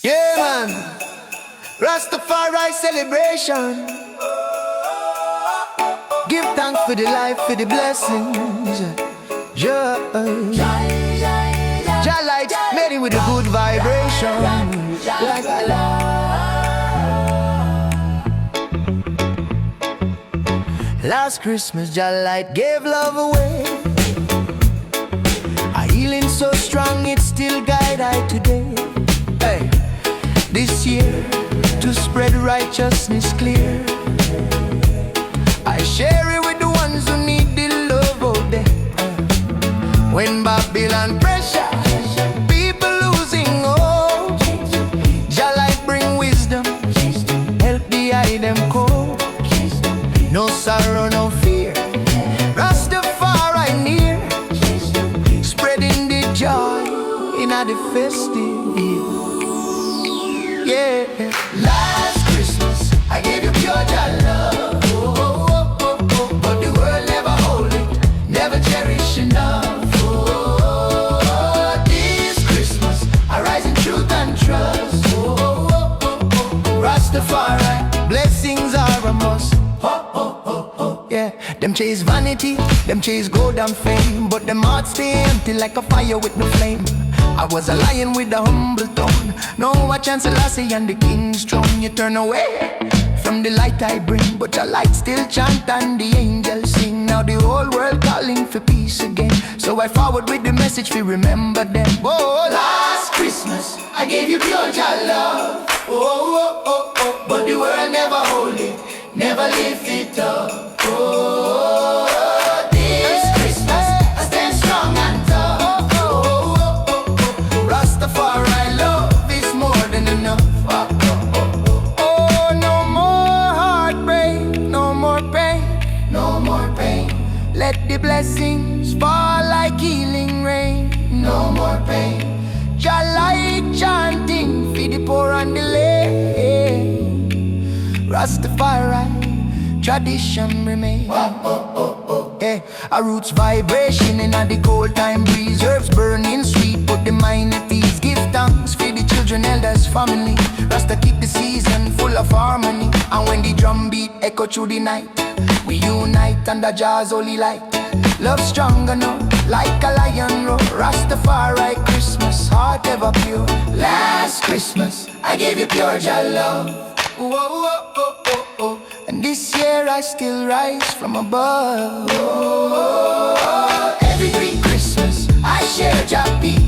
Yeah, man. Rastafari celebration. Give thanks for the life, for the blessings. Jah Light, made it with a good vibration. Last Christmas, Jah Light gave love away. A healing so strong, it still guide I today. Hey, this year, to spread righteousness clear, I share it with the ones who need the love out there. When Babylon pressure, people losing hope, Jah Light bring wisdom, help the eye them cope. No sorrow, no fear, Rastafari near, spreading the joy in the festive year. Yeah. Last Christmas, I gave you pure Jah love. But the world never hold it, never cherish enough. This Christmas, I rise in truth and trust. Rastafari, blessings are a must. Yeah, them chase vanity, them chase gold and fame, but them hearts stay empty like a fire with no flame. I was a lion with a humble tone, no a chance I see on the king's throne. You turn away from the light I bring, but your light still chant and the angels sing. Now the whole world calling for peace again, so I forward with the message to remember them. Oh, last Christmas I gave you pure Jah love. But the world never hold it, never lift it up. This Christmas I stand strong and tough. Rastafari love is more than enough. Oh, no more heartbreak, no more pain, no more pain. Let the blessings fall like healing rain. No more pain. Jah Light chanting for the poor and the lame. Rastafari, tradition remain. Yeah, a roots vibration in the cold time breeze. Herbs burning sweet, put the mind at ease. Give thanks for the children, elders, family. Rasta keep the season full of harmony. And when the drum beat echo through the night, we unite under Jah's holy light. Love strong enough, like a lion roar. Rastafari Christmas, heart ever pure. Last Christmas, I gave you pure Jah love. And this year I still rise from above. Every Christmas I share Jah peace.